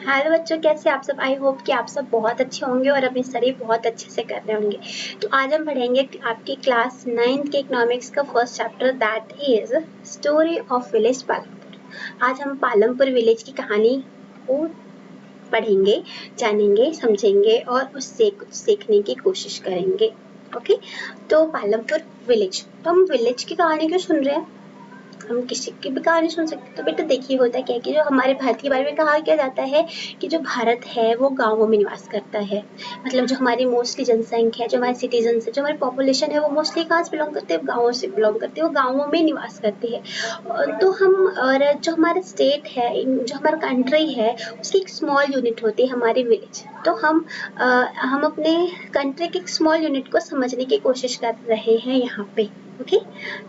Hello बच्चों, कैसे आप सब। आई होप कि आप सब बहुत अच्छे होंगे और अपनी स्टडी बहुत अच्छे से कर रहे होंगे। तो आज हम पढ़ेंगे आपकी क्लास 9th के इकोनॉमिक्स का first chapter, that is story of village Palampur. आज हम पालमपुर विलेज की कहानी को पढ़ेंगे, जानेंगे, समझेंगे और उससे कुछ सीखने की कोशिश करेंगे। ओके, तो पालमपुर विलेज, तो हम विलेज की कहानी क्यों सुन रहे हैं? हम किसी की भी कहानी सुन सकते हैं। तो बेटा देखिए, होता क्या है कि जो हमारे भारत के बारे में कहा क्या जाता है कि जो भारत है वो गाँवों में निवास करता है। मतलब जो हमारी मोस्टली जनसंख्या है, जो हमारे सिटीजन्स है, जो हमारी पॉपुलेशन है, वो मोस्टली कहाँ से बिलोंग करते हैं? गाँवों से बिलोंग करते हैं, वो गाँवों में निवास करते हैं। तो हम, और जो हमारा स्टेट है, जो हमारा कंट्री है, उसकी एक स्मॉल यूनिट होती है हमारी विलेज। तो हम अपने कंट्री के एक स्मॉल यूनिट को समझने की कोशिश कर रहे हैं यहाँ पे। ओके,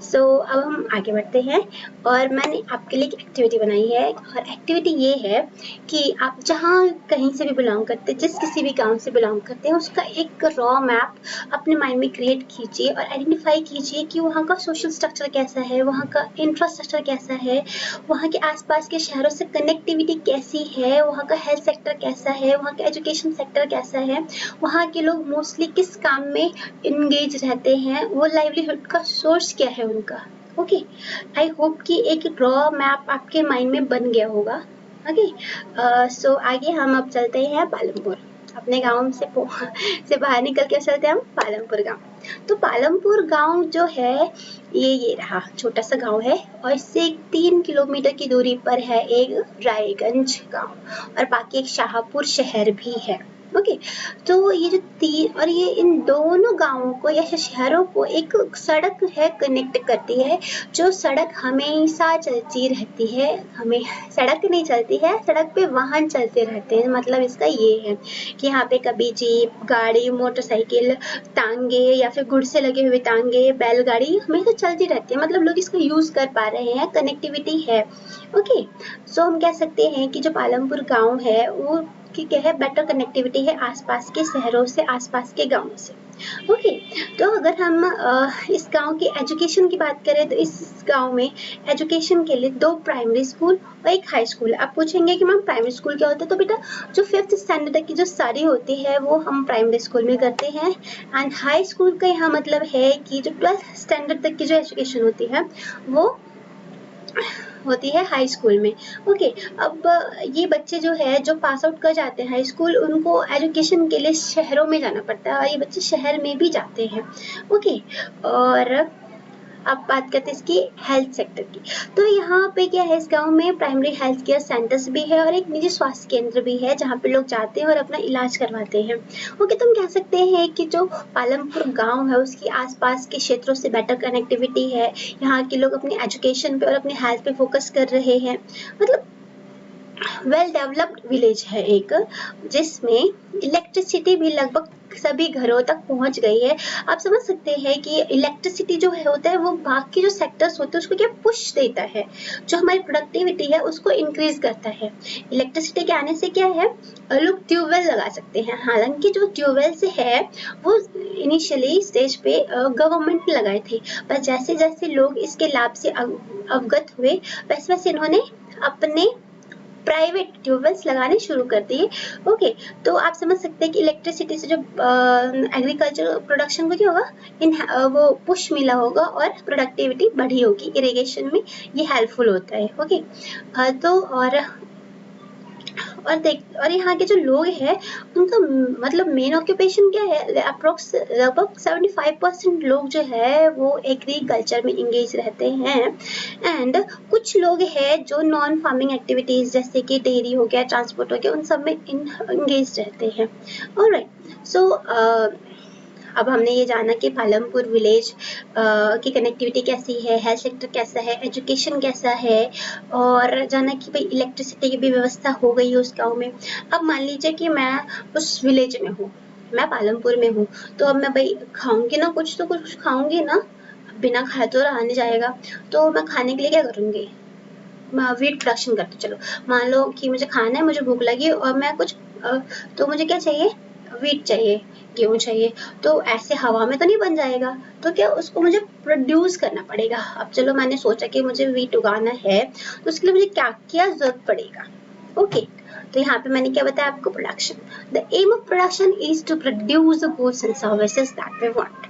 सो अब हम आगे बढ़ते हैं और मैंने आपके लिए एक एक्टिविटी बनाई है। और एक्टिविटी ये है कि आप जहाँ कहीं से भी बिलोंग करते हैं, जिस किसी भी गांव से बिलोंग करते हैं, उसका एक रॉ मैप अपने माइंड में क्रिएट कीजिए और आइडेंटिफाई कीजिए कि वहाँ का सोशल स्ट्रक्चर कैसा है, वहाँ का इंफ्रास्ट्रक्चर कैसा है, वहाँ के आसपास के शहरों से कनेक्टिविटी कैसी है, वहाँ का हेल्थ सेक्टर कैसा है, वहाँ का एजुकेशन सेक्टर कैसा है, वहाँ के लोग मोस्टली किस काम में इंगेज रहते हैं, वो लाइवलीहुड का सोर्स क्या है उनका। ओके, आई होप कि एक रॉ मैप आपके माइंड में बन गया होगा। ओके, सो आगे हम अब चलते हैं पालमपुर। अपने गांव से बाहर निकल के चलते हैं हम पालमपुर गांव। तो पालमपुर गांव जो है, ये रहा छोटा सा गांव है और इससे 3 किलोमीटर की दूरी पर है एक रायगंज गांव और बाकी एक शाहपुर शहर भी है। ओके, तो ये जो तीन, और ये इन दोनों गांवों को या शहरों को एक सड़क है कनेक्ट करती है। जो सड़क हमेशा चलती रहती है, हमें सड़क नहीं चलती है, सड़क पे वाहन चलते रहते हैं। मतलब इसका ये है कि यहाँ पे कभी जीप, गाड़ी, मोटरसाइकिल, तांगे या फिर गुड़ से लगे हुए तांगे, बैलगाड़ी हमेशा चलती रहती है। मतलब लोग इसका यूज कर पा रहे हैं, कनेक्टिविटी है। ओके, सो हम कह सकते हैं कि जो पालमपुर गांव है वो की क्या है, बेटर कनेक्टिविटी है आसपास के शहरों से, आसपास के गाँव से। ओके, तो अगर हम इस गांव के एजुकेशन की बात करें तो इस गांव में एजुकेशन के लिए 2 प्राइमरी स्कूल और एक हाई स्कूल। आप पूछेंगे कि मैम प्राइमरी स्कूल क्या होता है? तो बेटा जो 5th स्टैंडर्ड तक की जो स्टडी होती है वो हम प्राइमरी स्कूल में करते हैं। एंड हाई स्कूल का यहाँ मतलब है कि जो 12th स्टैंडर्ड तक की जो एजुकेशन होती है वो होती है हाई स्कूल में। ओके, अब ये बच्चे जो है जो पास आउट कर जाते हैं हाई स्कूल, उनको एजुकेशन के लिए शहरों में जाना पड़ता है और ये बच्चे शहर में भी जाते हैं। ओके, और अब बात करते हैं इसकी हेल्थ सेक्टर की। तो यहाँ पे क्या है, इस गांव में प्राइमरी हेल्थ केयर सेंटर्स भी है और एक निजी स्वास्थ्य केंद्र भी है जहाँ पे लोग जाते हैं और अपना इलाज करवाते हैं। ओके, तो हम कह सकते हैं कि जो पालमपुर गांव है उसके आसपास के क्षेत्रों से बेटर कनेक्टिविटी है। यहाँ के लोग अपनी एजुकेशन पे और अपनी हेल्थ पे फोकस कर रहे हैं। मतलब वेल डेवलप्ड विलेज है एक, जिसमें इलेक्ट्रिसिटी भी लगभग सभी घरों तक पहुंच गई है। आप समझ सकते हैं कि इलेक्ट्रिसिटी जो है होता है वो बाकी जो सेक्टर्स होते हैं उसको क्या पुश देता है, जो हमारी प्रोडक्टिविटी है उसको इंक्रीज करता है। इलेक्ट्रिसिटी के आने से क्या है, लोग ट्यूबवेल लगा सकते हैं। हालांकि जो ट्यूबवेल से है वो इनिशियली स्टेज पे गवर्नमेंट ने लगाए थे, पर जैसे जैसे लोग इसके लाभ से अवगत हुए वैसे वैसे इन्होंने अपने प्राइवेट ट्यूबवेल्स लगाने शुरू कर दिए। ओके, तो आप समझ सकते हैं कि इलेक्ट्रिसिटी से जो एग्रीकल्चर प्रोडक्शन को क्या होगा, वो पुश मिला होगा और प्रोडक्टिविटी बढ़ी होगी। इरिगेशन में ये हेल्पफुल होता है। ओके, तो और यहाँ के जो लोग हैं उनका मतलब मेन ऑक्यूपेशन क्या है, अप्रोक्स लगभग 75% लोग जो है वो एग्रीकल्चर में इंगेज रहते हैं। एंड कुछ लोग हैं जो नॉन फार्मिंग एक्टिविटीज जैसे कि डेयरी हो गया, ट्रांसपोर्ट हो गया, उन सब में इंगेज रहते हैं। ऑलराइट, सो अब हमने ये जाना कि पालमपुर विलेज की कनेक्टिविटी कैसी है, हेल्थ सेक्टर कैसा है, एजुकेशन कैसा है, और जाना कि भाई इलेक्ट्रिसिटी की भी व्यवस्था हो गई है उस गाँव में। अब मान लीजिए कि मैं उस विलेज में हूँ, मैं पालमपुर में हूँ, तो अब मैं भाई खाऊंगी ना, कुछ तो कुछ खाऊंगी ना, बिना खाए तो रहा नहीं जाएगा। तो मैं खाने के लिए क्या करूँगी, वीट प्रोडक्शन करते। चलो मान लो कि मुझे खाना है, मुझे भूख लगी और मैं कुछ तो मुझे क्या चाहिए, वीट चाहिए, गेहूँ चाहिए। तो ऐसे हवा में तो नहीं बन जाएगा, तो क्या उसको मुझे प्रोड्यूस करना पड़ेगा। अब चलो मैंने सोचा कि मुझे वीट उगाना है, तो उसके लिए मुझे क्या क्या जरूरत पड़ेगा। ओके, तो यहाँ पे मैंने क्या बताया आपको, production. The aim of production is to produce the goods and services that we want.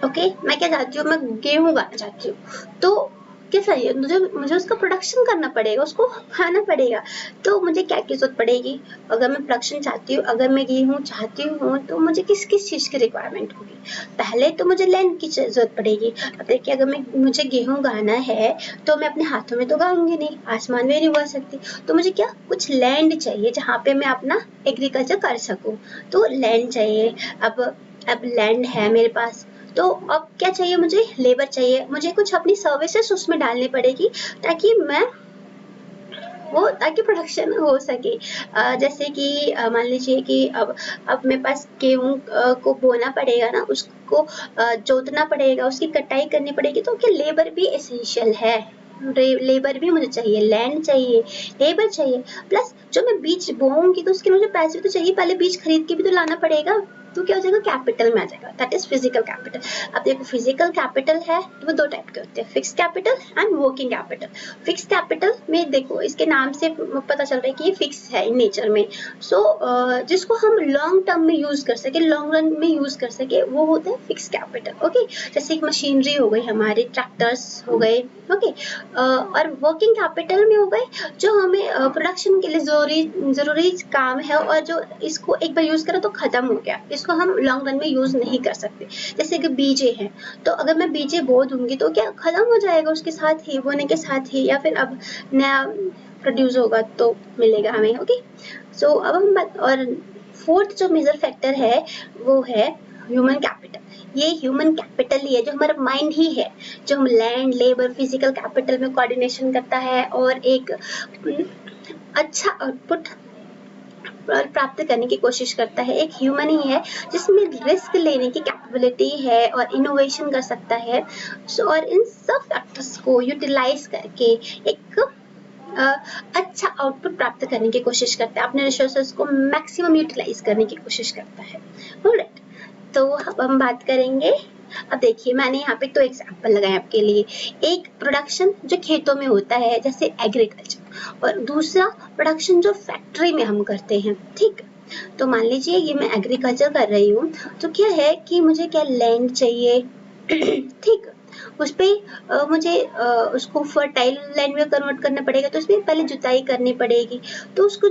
Okay, मैं क्या चाहती हूँ, मैं गेहूं उगाना चाहती हूँ, तो क्या चाहिए मुझे उसका प्रोडक्शन करना पड़ेगा, उसको खाना पड़ेगा। तो मुझे क्या की जरूरत पड़ेगी, अगर मैं प्रोडक्शन चाहती हूँ, अगर मैं गेहूं चाहती हूँ, तो मुझे किस किस चीज की रिक्वायरमेंट होगी। पहले तो मुझे लैंड की जरूरत पड़ेगी। अब देखिए, अगर मुझे गेहूं उगाना है तो मैं अपने हाथों में तो उगाऊंगी नहीं, आसमान में नहीं उगा सकती, तो मुझे क्या कुछ लैंड चाहिए जहाँ पे मैं अपना एग्रीकल्चर कर सकूँ। तो लैंड चाहिए। अब लैंड है मेरे पास, तो अब क्या चाहिए, मुझे लेबर चाहिए, मुझे कुछ अपनी सर्विसेज उसमें डालनी पड़ेगी ताकि प्रोडक्शन हो सके। जैसे कि मान लीजिए कि अब मेरे पास गेहूं को बोना पड़ेगा ना, उसको जोतना पड़ेगा, उसकी कटाई करनी पड़ेगी, तो क्या लेबर भी एसेंशियल है। लेबर भी मुझे चाहिए, लैंड चाहिए, लेबर चाहिए, प्लस जो मैं बीज बोऊंगी तो उसके लिए मुझे पैसे भी तो चाहिए, पहले बीज खरीद के भी तो लाना पड़ेगा। तो क्या हो जाएगा, कैपिटल में आ जाएगा, दैट इज फिजिकल कैपिटल। अब देखो, फिजिकल कैपिटल है तो वो दो टाइप के होते हैं, fix capital and working capital. Fix capital में देखो, इसके नाम से पता चल रहा है कि ये फिक्स है इन नेचर में। सो जिसको हम लॉन्ग टर्म में यूज कर सके, लॉन्ग रन में यूज कर सके, वो होता है फिक्स कैपिटल। ओके, जैसे एक मशीनरी हो गई, हमारे ट्रैक्टर्स हो गए। ओके, और वर्किंग कैपिटल में हो गए जो हमें प्रोडक्शन के लिए जरूरी काम है, और जो इसको एक बार यूज करो तो खत्म हो गया, इसको हम लॉन्ग रन में यूज नहीं कर सकते। जैसे कि बीजे है, तो अगर मैं बीजे बो दूंगी तो क्या खत्म हो जाएगा उसके साथ ही, बोने के साथ ही, या फिर अब नया प्रोड्यूस होगा तो मिलेगा हमें। ओके, सो अब हम और फोर्थ जो मेजर फैक्टर है वो है ह्यूमन कैपिटल। ये ह्यूमन कैपिटल ही है, जो हमारा माइंड ही है, जो हम लैंड, लेबर, फिजिकल कैपिटल में कोऑर्डिनेशन करता है और एक अच्छा आउटपुट प्राप्त करने की कोशिश करता है। एक ह्यूमन ही है जिसमें रिस्क लेने की कैपेबिलिटी है और इनोवेशन कर सकता है। और इन सब फैक्टर्स को यूटिलाइज करके एक अच्छा आउटपुट प्राप्त करने की कोशिश करता है, अपने रिसोर्सेज को मैक्सिमम यूटिलाइज करने की कोशिश करता है। ऑलराइट, तो अब हम बात करेंगे। अब देखिए, मैंने यहाँ पे 2 एग्जाम्पल लगाए आपके लिए। एक प्रोडक्शन जो खेतों में होता है, जैसे एग्रीकल्चर, और दूसरा प्रोडक्शन जो फैक्ट्री में हम करते हैं। ठीक, तो मान लीजिए ये मैं एग्रीकल्चर कर रही हूँ, तो क्या है कि मुझे क्या लैंड चाहिए। ठीक, उस पे मुझे उसको फर्टाइल लैंड में कन्वर्ट करना पड़ेगा, तो उसमें पहले जुताई करनी पड़ेगी। तो उसको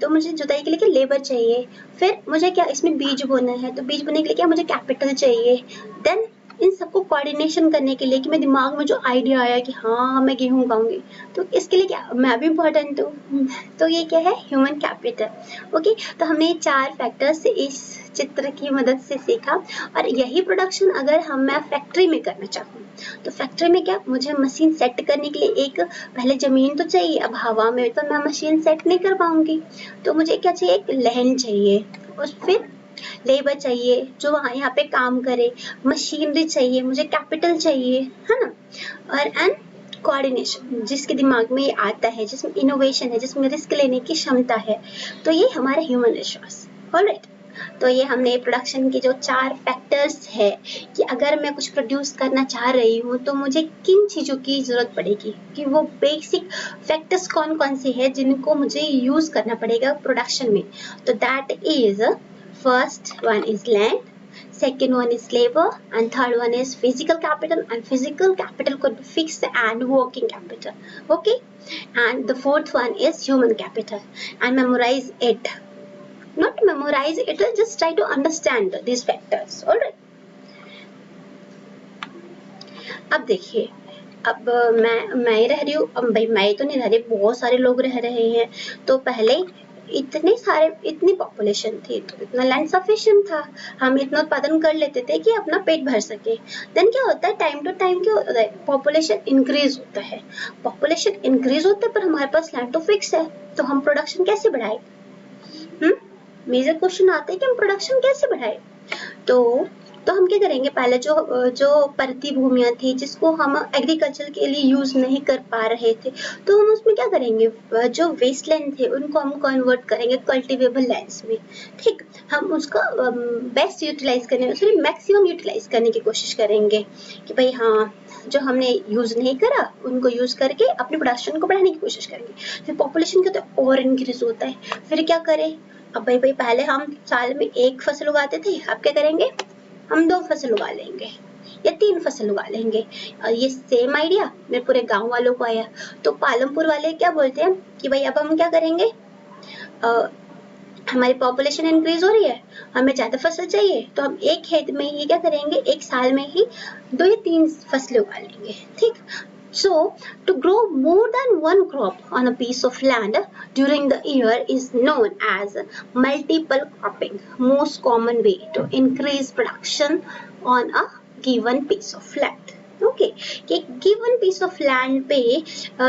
मुझे जुताई के लिए क्या लेबर चाहिए। फिर मुझे क्या इसमें बीज बोना है, तो बीज बोने के लिए क्या मुझे कैपिटल चाहिए। देन इन सबको कोऑर्डिनेशन करने के लिए कि मेरे दिमाग में जो आइडिया आया कि हाँ मैं गेहूँ उगाऊंगी, तो इसके लिए क्या मैं भी इम्पोर्टेंट हूँ। तो ये क्या है, ह्यूमन कैपिटल। ओके, तो हमने ये 4 फैक्टर्स इस चित्र की मदद से सीखा। और यही प्रोडक्शन अगर मैं फैक्ट्री में करना चाहूँ, तो फैक्ट्री में क्या मुझे मशीन सेट करने के लिए एक पहले जमीन तो चाहिए। अब हवा में तो मैं मशीन सेट नहीं कर पाऊंगी, तो मुझे क्या चाहिए, एक लैंड चाहिए, और फिर लेबर चाहिए जो वहाँ यहाँ पे काम करे, मशीनरी चाहिए, मुझे कैपिटल चाहिए, है ना। और एंड कोऑर्डिनेशन, जिसके दिमाग में ये आता है, जिसमें इनोवेशन है, जिसमें रिस्क लेने की क्षमता है, तो ये हमारा ह्यूमन रिसोर्स। ऑलराइट, तो ये हमने प्रोडक्शन के जो 4 फैक्टर्स है कि अगर मैं कुछ प्रोड्यूस करना चाह रही हूँ तो मुझे किन चीज़ों की ज़रूरत पड़ेगी, कि वो बेसिक फैक्टर्स कौन कौन से हैं जिनको मुझे यूज करना पड़ेगा प्रोडक्शन में। तो that is, first one is land, second one is labor, and third one is physical capital, and physical capital could be fixed and working capital. Okay, and the fourth one is human capital. And memorize it, not memorize it, just try to understand these factors. All right, अब देखिए, अब मैं ही रह रही हूँ, अब भाई मैं ही तो नहीं रह रही, बहुत सारे लोग रह रहे हैं। तो पहले इतनी पॉपुलेशन थी तो इतना लैंड सफिशिएंट था, हम इतना उत्पादन कर लेते थे कि अपना पेट भर सके। देन क्या होता है, टाइम टू टाइम क्या होता है, पॉपुलेशन इंक्रीज होता है। पॉपुलेशन इंक्रीज होता है पर हमारे पास लैंड तो फिक्स है, तो हम प्रोडक्शन कैसे बढ़ाए। मेजर क्वेश्चन आता है कि हम प्रोडक्शन कैसे बढ़ाए। तो तो हम क्या करेंगे, पहले जो परती भूमियां थी जिसको हम एग्रीकल्चर के लिए यूज नहीं कर पा रहे थे, तो हम उसमें क्या करेंगे, जो वेस्टलैंड थे उनको हम कन्वर्ट करेंगे कल्टिवेबल लैंड्स में। ठीक, हम उसका बेस्ट यूटिलाइज करने, सॉरी मैक्सिमम यूटिलाइज करने की कोशिश करेंगे कि भाई हाँ, जो हमने यूज नहीं करा उनको यूज करके अपने प्रोडक्शन को बढ़ाने की कोशिश करेंगे। फिर पॉपुलेशन का तो और इंक्रीज होता है, फिर क्या करें, अब भाई पहले हम साल में एक फसल उगाते थे, अब क्या करेंगे, हम 2 फसल उगा लेंगे या 3 फसल उगा लेंगे। ये सेम आइडिया मेरे पूरे गांव वालों को आया। तो पालमपुर वाले क्या बोलते हैं कि भाई अब हम क्या करेंगे, हमारी पॉपुलेशन इंक्रीज हो रही है, हमें ज्यादा फसल चाहिए, तो हम एक खेत में ही क्या करेंगे, एक साल में ही 2 या 3 फसलें उगा लेंगे। ठीक, so to grow more than one crop on a piece of land during the year is known as multiple cropping, most common way to increase production on a given piece of land. Okay, कि given piece of land पे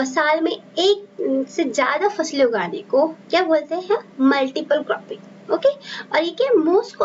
साल में एक से ज्यादा फसलें उगाने को क्या बोलते हैं, मल्टीपल क्रॉपिंग। ओके, और ये क्या मोस्ट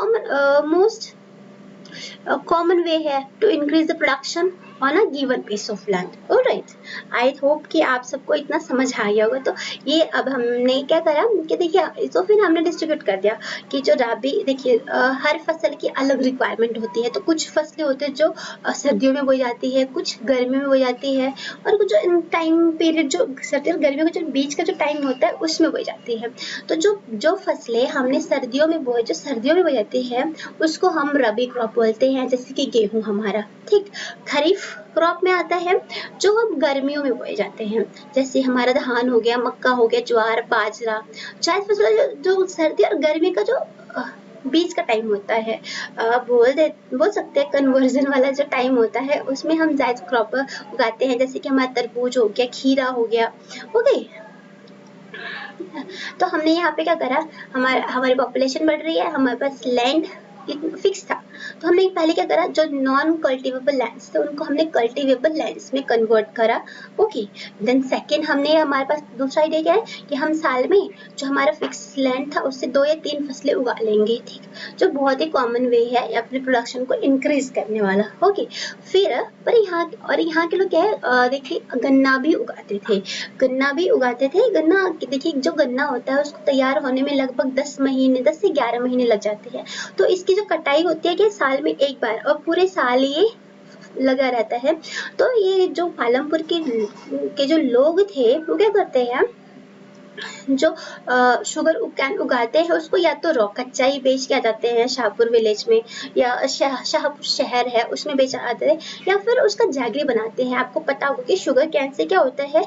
कॉमन वे है to increase the production on a given piece of land. Alright, I hope कि आप सबको इतना समझ आ गया होगा। तो ये अब हमने क्या करा कि देखिए, तो फिर हमने डिस्ट्रीब्यूट कर दिया कि जो राबी, देखिए हर फसल की अलग रिक्वायरमेंट होती है। तो कुछ फसलें होती है जो सर्दियों में बोई जाती है, कुछ गर्मियों में बोई जाती है, और कुछ जो टाइम पीरियड जो सर्दी और गर्मियों के जो बीच का जो टाइम होता है उसमें बोई जाती है। तो जो फसलें हमने सर्दियों में बोई, जो सर्दियों में बोई जाती है, उसको हम रबी क्रॉप बोलते हैं, जैसे कि गेहूं हमारा। ठीक, खरीफ क्रॉप में आता है जो हम गर्मियों में बोए जाते हैं, जैसे हमारा धान हो गया, मक्का हो गया, ज्वार, बाजरा। चार फसल जो सर्दी और गर्मी का जो बीच का टाइम होता है, बोल सकते हैं कन्वर्जन वाला जो टाइम होता है, उसमें हम जायद क्रॉप उगाते हैं, जैसे कि हमारा तरबूज हो गया, खीरा हो गया। ओके, तो हमने यहाँ पे क्या करा, हमारी पॉपुलेशन बढ़ रही है, हमारे पास लैंड फिक्स था, तो हमने पहले क्या करा, जो नॉन कल्टिवेबल लैंड्स थे उनको हमने कल्टिवेबल लैंड्स में कन्वर्ट करा। ओके, देन सेकंड हमने, हमारे पास दूसरा आइडिया क्या है कि हम साल में जो हमारा फिक्स लैंड था उससे 2 या 3 फसलें उगा लेंगे। ठीक, जो बहुत ही कॉमन वे है अपने प्रोडक्शन को इंक्रीज करने वाला। ओके, फिर पर यहाँ के लोग क्या है, देखिए गन्ना भी उगाते थे, गन्ना देखिए जो गन्ना होता है उसको तैयार होने में लगभग 10 से 11 महीने लग जाते हैं। तो इसकी जो कटाई होती है कि साल में एक बार, और पूरे साल ये लगा रहता है। तो ये जो पालमपुर के जो लोग थे वो क्या करते हैं, जो शुगर उगाते हैं उसको या तो रॉ कच्चा ही बेच के आ जाते हैं शाहपुर विलेज में, या शाहपुर शहर है उसमें बेच आते हैं, या फिर उसका जैगरी बनाते हैं। आपको पता होगा कि शुगर कैन से क्या होता है,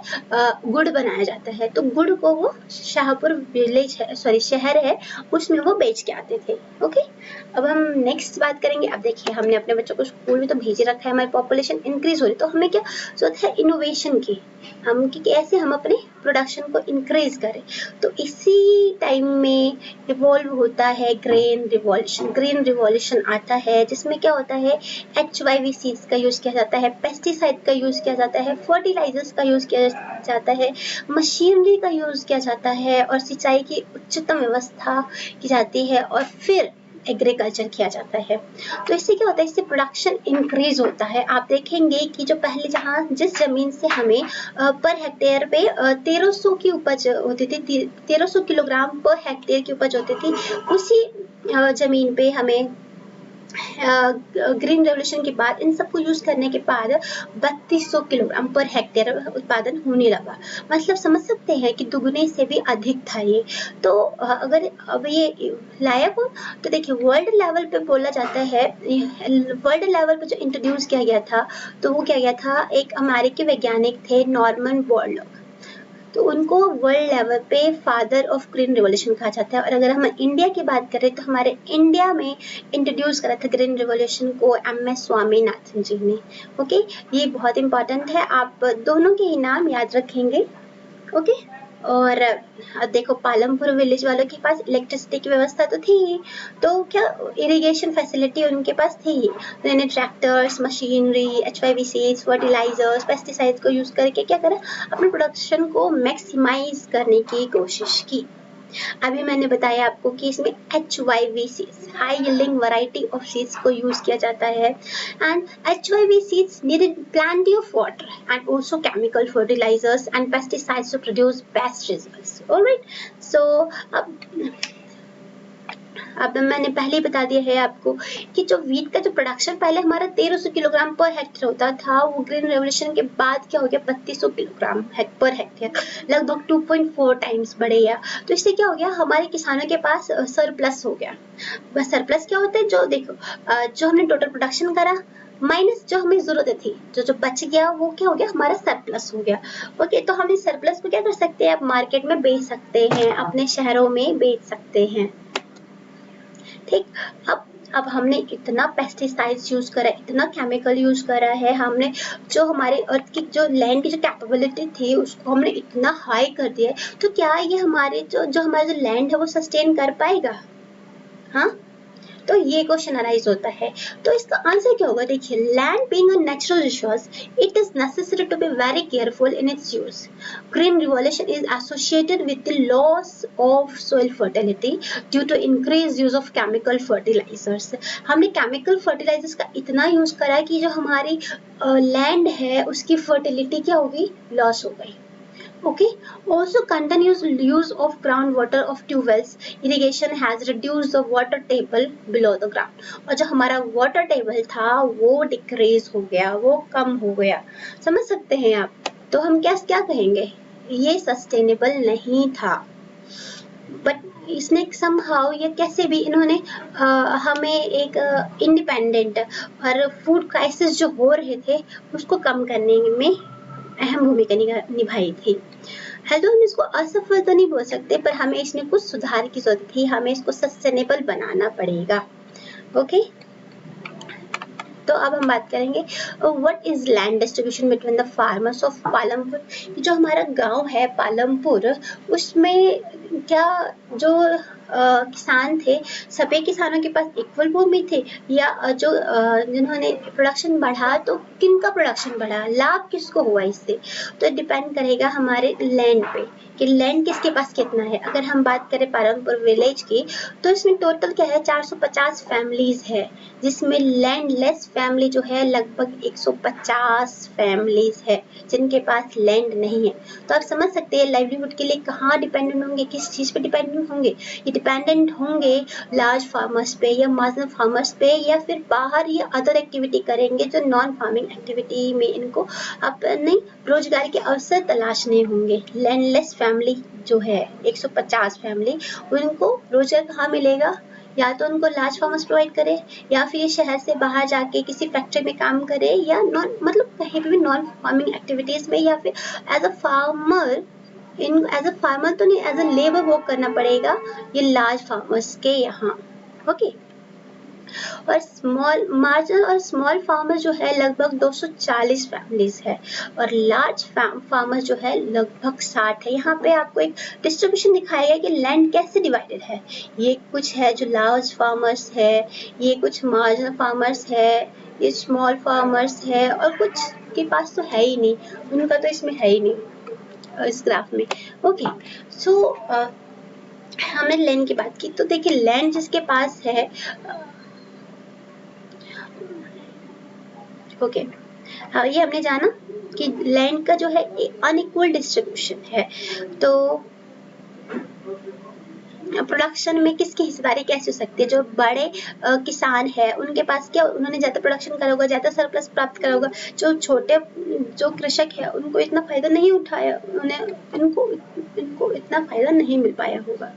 गुड़ बनाया जाता है, तो गुड़ को वो शाहपुर विलेज है, सॉरी शहर है, उसमें वो बेच के आते थे। ओके, अब हम नेक्स्ट बात करेंगे। अब देखिए, हमने अपने बच्चों को स्कूल में तो भेज रखा है, हमारी पॉपुलेशन इंक्रीज हो रही है, तो हमें क्या जरूरत है, इनोवेशन की, हम कि कैसे हम अपने प्रोडक्शन को इंक्रीज करें। तो इसी टाइम में इवॉल्व होता है ग्रीन रिवॉल्यूशन आता है, जिसमें क्या होता है, HYV सीड्स का यूज किया जाता है, पेस्टिसाइड का यूज किया जाता है, फर्टिलाइजर्स का यूज किया जाता है, मशीनरी का यूज किया जाता है, और सिंचाई की उच्चतम व्यवस्था की जाती है, और फिर एग्रीकल्चर किया जाता है। तो इससे क्या होता है, इससे प्रोडक्शन इंक्रीज होता है। आप देखेंगे कि जो पहले जिस जमीन से हमें पर हेक्टेयर पे 1300 की उपज होती थी, 1300 किलोग्राम पर हेक्टेयर की उपज होती थी, उसी जमीन पे हमें ग्रीन रेवोल्यूशन के बाद, इन सबको यूज करने के बाद 3200 किलोग्राम पर हेक्टेयर उत्पादन होने लगा। मतलब समझ सकते हैं कि दुगने से भी अधिक था ये। तो अगर अब ये लायक हो, तो देखिए वर्ल्ड लेवल पे बोला जाता है, वर्ल्ड लेवल पे जो इंट्रोड्यूस किया गया था, तो वो किया गया था, एक अमेरिकी वैज्ञानिक थे नॉर्मन बोरलॉग, तो उनको वर्ल्ड लेवल पे फादर ऑफ ग्रीन रिवॉल्यूशन कहा जाता है। और अगर हम इंडिया की बात करें, तो हमारे इंडिया में इंट्रोड्यूस करा था ग्रीन रिवॉल्यूशन को MS स्वामीनाथन जी ने। ओके, ये बहुत इंपॉर्टेंट है, आप दोनों के ही नाम याद रखेंगे। ओके, और अब देखो पालमपुर विलेज वालों के पास इलेक्ट्रिसिटी की व्यवस्था तो थी ही, तो क्या इरिगेशन फैसिलिटी उनके पास थी ही, तो इन्हें tractors, machinery, HYV seeds, fertilisers, pesticides को यूज करके क्या करा, अपने प्रोडक्शन को मैक्सिमाइज करने की कोशिश की। अभी मैंने बताया आपको कि इसमें HYV seeds, high yielding variety of seeds को यूज किया जाता है, and HYV seeds needed plenty of water and also chemical fertilizers and pesticides to produce best results. Alright, so अब मैंने पहले ही बता दिया है आपको कि जो वीट का जो प्रोडक्शन पहले हमारा 1300 किलोग्राम पर हेक्टेयर होता था, वो ग्रीन रेवोल्यूशन के बाद क्या हो गया 3200 किलोग्राम पर हेक्टेयर, लगभग 2.4 टाइम्स बढ़े गया। तो इससे क्या हो गया, हमारे किसानों के पास सरप्लस हो गया। बस सरप्लस क्या होता है, जो देखो जो हमने टोटल प्रोडक्शन करा माइनस जो हमें जरूरत थी, जो बच गया वो क्या हो गया, हमारा सरप्लस हो गया। ओके, तो हम इस सरप्लस को क्या कर सकते हैं, आप मार्केट में बेच सकते हैं, अपने शहरों में बेच सकते हैं। ठीक, अब हमने इतना पेस्टिसाइड्स यूज करा, इतना केमिकल यूज करा है हमने, जो हमारे अर्थ की जो लैंड की जो कैपेबिलिटी थी उसको हमने इतना हाई कर दिया है, तो क्या ये हमारे जो हमारा जो लैंड है वो सस्टेन कर पाएगा? हाँ, तो ये क्वेश्चन अराइज होता है। तो इसका आंसर क्या होगा, देखिए, land being a natural resource, it is necessary to be very careful in its use. Green revolution is associated with the loss of soil fertility due to increase use of chemical fertilisers. हमने chemical fertilisers का इतना use करा कि जो हमारी land है उसकी fertility क्या होगी, लॉस हो गई। Okay, also continuous use of groundwater of tubewells irrigation has reduced the water table below the ground। और जो हमारा water table था वो decrease हो गया, वो कम हो गया, समझ सकते हैं आप? तो हम क्या क्या कहेंगे, ये sustainable नहीं था। बट इसने somehow ये कैसे भी इन्होंने हमें एक इंडिपेंडेंट और फूड क्राइसिस जो हो रहे थे उसको कम करने में अहम भूमिका निभाई थी। हेलो, हम इसको असफल तो नहीं बोल सकते, पर हमें इसमें कुछ सुधार की जरूरत थी, हमें इसको सस्टेनेबल बनाना पड़ेगा। ओके, तो अब हम बात करेंगे what is land distribution between the farmers of Palampur. जो हमारा गांव है पालमपुर, उसमें क्या जो किसान थे, सभी किसानों के पास इक्वल भूमि थे, या जो जिन्होंने प्रोडक्शन बढ़ा, तो किनका प्रोडक्शन बढ़ा, लाभ किसको हुआ इससे? तो डिपेंड करेगा हमारे लैंड पे कि लैंड किसके पास कितना है। अगर हम बात करें पालमपुर विलेज की, तो इसमें टोटल क्या है, 450 फैमिलीज है, जिसमें लैंडलेस फैमिली जो है लगभग 150 फैमिलीज है जिनके पास लैंड नहीं है। तो आप समझ सकते हैं लाइवलीहुड के लिए कहाँ डिपेंडेंट होंगे, किस चीज पे डिपेंडेंट होंगे। ये डिपेंडेंट होंगे लार्ज फार्मर्स पे या मार्जिनल फार्मर्स पे, या फिर बाहर या अदर एक्टिविटी करेंगे जो नॉन फार्मिंग एक्टिविटी में इनको अपने रोजगार के अवसर तलाशने होंगे। लैंडलेस फैमिली जो है 150 फैमिली, उनको रोजगार कहाँ मिलेगा, या तो उनको लार्ज फार्मर्स प्रोवाइड करे, या फिर शहर से बाहर जाके किसी फैक्ट्री में काम करे, या नॉन मतलब कहीं पे भी नॉन फार्मिंग एक्टिविटीज में, या फिर as a farmer, in as a farmer तो नहीं, एज अ लेबर वर्क करना पड़ेगा ये लार्ज फार्मर्स के यहाँ। ओके, और स्मॉल मार्जिनल और स्मॉल फार्मर जो है लगभग 240 फैमिलीज है, और लार्ज फार्मर जो है लगभग 60 है। यहाँ पे आपको एक डिस्ट्रीब्यूशन दिखाएगा कि लैंड कैसे डिवाइडेड है। ये कुछ है जो लार्ज फार्मर्स है, ये कुछ मार्जिनल फार्मर्स है, ये स्मॉल फार्मर्स है, और कुछ के पास तो है ही नहीं, उनका तो इसमें है ही नहीं इस ग्राफ में। ओके, सो हमने लैंड की बात की, तो देखिए लैंड जिसके पास है, ओके, हाँ, ये हमने जाना कि लैंड का जो है अनइक्वल डिस्ट्रीब्यूशन है। तो प्रोडक्शन में किसकी हिस्सेदारी कैसे हो सकती है, जो बड़े किसान है उनके पास क्या, उन्होंने ज्यादा प्रोडक्शन करा होगा, ज्यादा सरप्लस प्राप्त करा होगा। जो छोटे जो कृषक है उनको इतना फायदा नहीं उठाया, उन्हें इनको इतना फायदा नहीं मिल पाया होगा।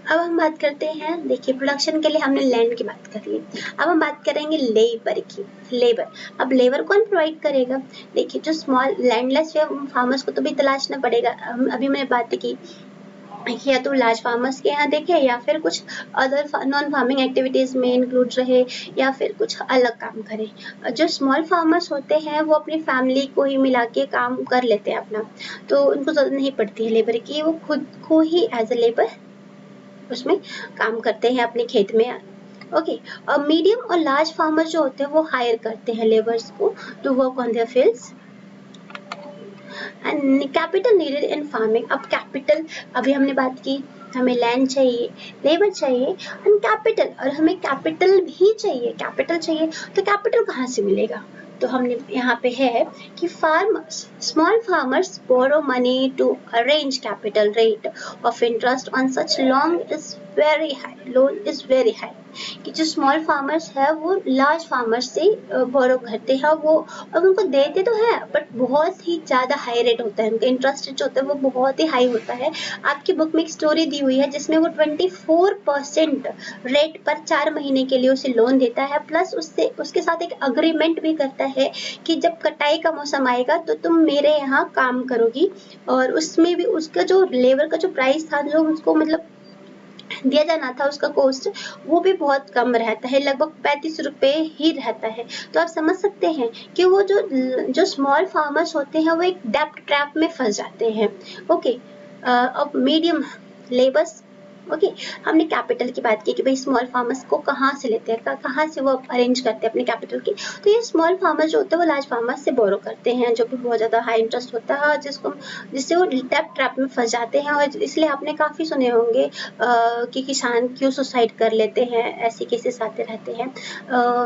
अब हम बात करते हैं, देखिए प्रोडक्शन के लिए हमने लैंड की बात कर ली, अब हम बात करेंगे लेबर की। लेबर, अब लेबर कौन प्रोवाइड करेगा? देखिए जो स्मॉल लैंडलेस फार्मर्स को तो भी तलाशना पड़ेगा। अभी मैंने बात की, या तो लार्ज फार्मर्स के यहाँ देखे, या फिर कुछ अदर नॉन फार्मिंग एक्टिविटीज में इंक्लूड रहे, या फिर कुछ अलग काम करे। जो स्मॉल फार्मर्स होते हैं वो अपनी फैमिली को ही मिला के काम कर लेते हैं अपना, तो उनको जरूरत नहीं पड़ती है लेबर की, वो खुद को ही एज अ लेबर उसमें काम करते हैं अपने खेत में। ओके, और मीडियम और लार्ज फार्मर जो होते हैं वो हायर करते हैं लेबर्स को to work on their fields. And capital needed in farming. अब कैपिटल, अभी हमने बात की, हमें लैंड चाहिए, लेबर चाहिए एंड कैपिटल, और हमें कैपिटल भी चाहिए, कैपिटल चाहिए तो कैपिटल कहाँ से मिलेगा? तो हमने यहाँ पे है कि farmers, small farmers borrow money to arrange capital, rate of interest on such long is very high, loan is very high. कि जो स्मॉल फार्मर्स है वो लार्ज फार्मर्स से बोरो करते हैं, वो और उनको देते तो है बट बहुत ही ज़्यादा हाई रेट होता है, उनका इंटरेस्ट जो होता है वो बहुत ही हाई होता है। आपकी बुक में एक स्टोरी दी हुई है जिसमें वो 24% रेट पर 4 महीने के लिए उसे लोन देता है, प्लस उससे उसके साथ एक अग्रीमेंट भी करता है कि जब कटाई का मौसम आएगा तो तुम मेरे यहाँ काम करोगी, और उसमें भी उसका जो लेबर का जो प्राइस था, जो उसको मतलब दिया जाना था, उसका कॉस्ट वो भी बहुत कम रहता है, लगभग 35 रुपए ही रहता है। तो आप समझ सकते हैं कि वो जो स्मॉल फार्मर्स होते हैं वो एक डेब्ट ट्रैप में फंस जाते हैं। ओके, अब मीडियम लेबर्स, ओके, हमने कैपिटल की बात की कि भाई स्मॉल फार्मर्स को कहाँ से लेते हैं, कहाँ से वो अरेंज करते हैं अपने कैपिटल की। तो ये स्मॉल फार्मर्स जो होते हैं वो लार्ज फार्मर्स से बोरो करते हैं, जो कि बहुत ज़्यादा हाई इंटरेस्ट होता है, जिससे वो डेब्ट ट्रैप में फंस जाते हैं। और इसलिए आपने काफ़ी सुने होंगे कि किसान क्यों सुसाइड कर लेते हैं, ऐसे केसेस आते रहते हैं।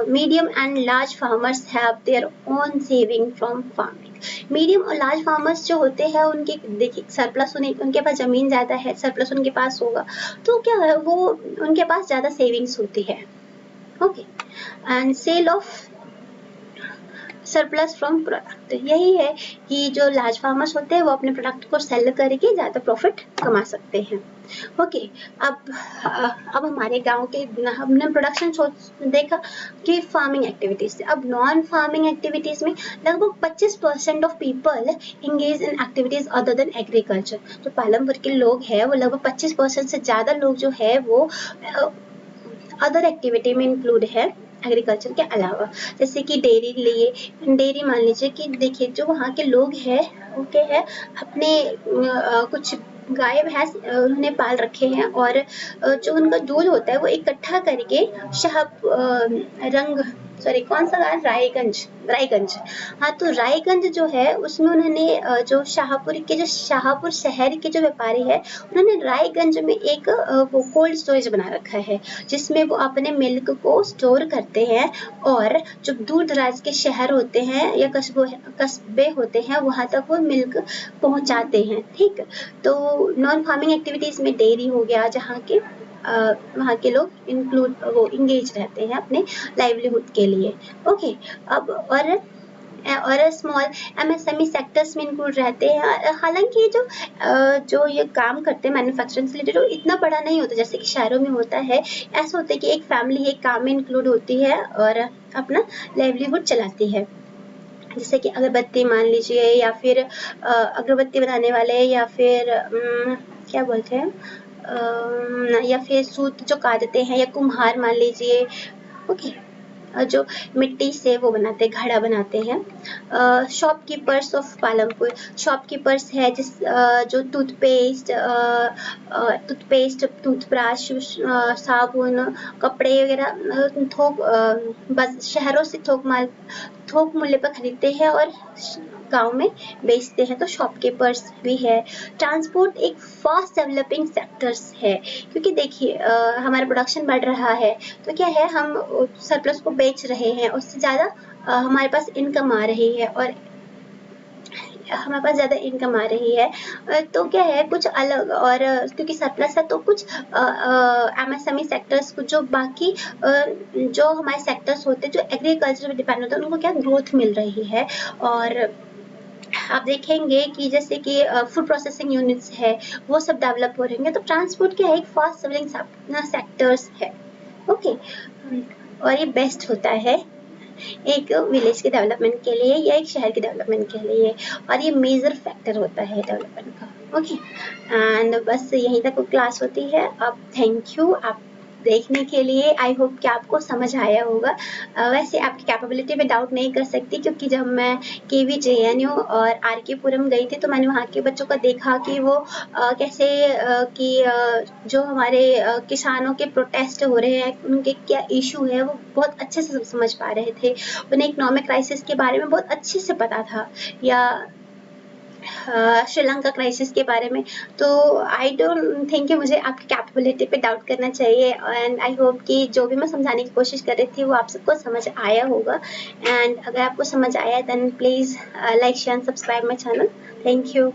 Medium and large farmers have their own saving from farming. Medium और लार्ज फार्मर्स जो होते हैं उनके, देखिए सरप्लस, उनके पास ज़मीन ज़्यादा है, सरप्लस उनके पास होगा तो क्या है, वो उनके पास ज़्यादा सेविंग्स होती है। Okay, and sale of surplus from product, यही है कि जो लार्ज फार्मर्स होते हैं वो अपने प्रोडक्ट को सेल करके ज़्यादा प्रॉफिट कमा सकते हैं। ओके, अब हमारे गांव के, हमने प्रोडक्शन देखा कि फार्मिंग एक्टिविटीज से, अब नॉन फार्मिंग एक्टिविटीज में लगभग 25% of people engage in activities other than agriculture. जो पालमपुर के लोग हैं वो लगभग 25% से ज़्यादा लोग जो है वो अदर एक्टिविटी में इंक्लूड है एग्रीकल्चर के अलावा। जैसे कि डेयरी लिए, डेयरी मान लीजिए कि देखिए जो वहाँ के लोग हैं वो क्या है, अपने कुछ गाय भैंस उन्होंने पाल रखे हैं, और जो उनका दूध होता है वो इकट्ठा करके रंग, सॉरी कौन सा गाँव, रायगंज, हाँ, तो रायगंज जो है उसमें उन्होंने जो शाहपुर शहर के जो व्यापारी है उन्होंने रायगंज में एक वो कोल्ड स्टोरेज बना रखा है जिसमें वो अपने मिल्क को स्टोर करते हैं, और जो दूर दराज के शहर होते हैं या कस्बे होते हैं वहाँ तक वो मिल्क पहुँचाते हैं। ठीक, तो नॉन फार्मिंग एक्टिविटीज में डेयरी हो गया, जहाँ के वहाँ के लोग वो इंगेज रहते हैं अपने लाइवलीहुड के लिए। ओके, अब और स्मॉल एमएसएमई सेक्टर्स में इंक्लूड रहते हैं। हालांकि जो ये काम करते हैं मैन्युफैक्चरिंग से रिलेटेड, वो इतना बड़ा नहीं होता जैसे कि शहरों में होता है। ऐसा होता है कि एक फैमिली एक काम में इंक्लूड होती है और अपना लाइवलीहुड चलाती है, जैसे कि अगरबत्ती मान लीजिए, या फिर अगरबत्ती बनाने वाले, या फिर क्या बोलते हैं, या फिर सूत जो काटते हैं, या कुम्हार मान लीजिए। ओके, जो मिट्टी से वो बनाते हैं, घड़ा बनाते हैं। शॉपकीपर्स ऑफ पालमपुर, शॉपकीपर्स है जो टूथपेस्ट, टूथब्रश, साबुन, कपड़े वगैरह बस शहरों से थोक मूल्य पर खरीदते हैं और गांव में बेचते हैं, तो शॉपकीपर्स भी है। ट्रांसपोर्ट एक फास्ट डेवलपिंग सेक्टर्स है, क्योंकि देखिए हमारा प्रोडक्शन बढ़ रहा है तो क्या है, हम सरप्लस को बेच रहे हैं, उससे ज़्यादा हमारे पास इनकम आ रही है, और हमारे पास ज़्यादा इनकम आ रही है, तो क्या है कुछ अलग, और क्योंकि सरप्लस है तो कुछ एमएसएमई सेक्टर्स, कुछ जो बाकी जो हमारे सेक्टर्स होते हैं जो एग्रीकल्चर पे डिपेंड होते हैं उनको क्या ग्रोथ मिल रही है। और आप देखेंगे कि जैसे कि फूड प्रोसेसिंग यूनिट्स है वो सब डेवलप हो रही हैं, तो ट्रांसपोर्ट क्या है, एक फास्ट डेवलपिंग सेक्टर्स है। ओके, और ये बेस्ट होता है एक विलेज के डेवलपमेंट के लिए या एक शहर के डेवलपमेंट के लिए, और ये मेजर फैक्टर होता है डेवलपमेंट का। ओके, एंड बस यहीं तक क्लास होती है। अब थैंक यू आप देखने के लिए, आई होप कि आपको समझ आया होगा। वैसे आपकी कैपेबिलिटी में डाउट नहीं कर सकती, क्योंकि जब मैं KVJNU और RK पुरम गई थी तो मैंने वहाँ के बच्चों को देखा कि वो कैसे जो हमारे किसानों के प्रोटेस्ट हो रहे हैं, उनके क्या इशू है, वो बहुत अच्छे से समझ पा रहे थे। उन्हें इकोनॉमिक क्राइसिस के बारे में बहुत अच्छे से पता था, या श्रीलंका क्राइसिस के बारे में। तो आई डोंट थिंक कि मुझे आपकी कैपेबिलिटी पे डाउट करना चाहिए, एंड आई होप कि जो भी मैं समझाने की कोशिश कर रही थी वो आप सबको समझ आया होगा। एंड अगर आपको समझ आया then please like share and subscribe my channel. Thank you.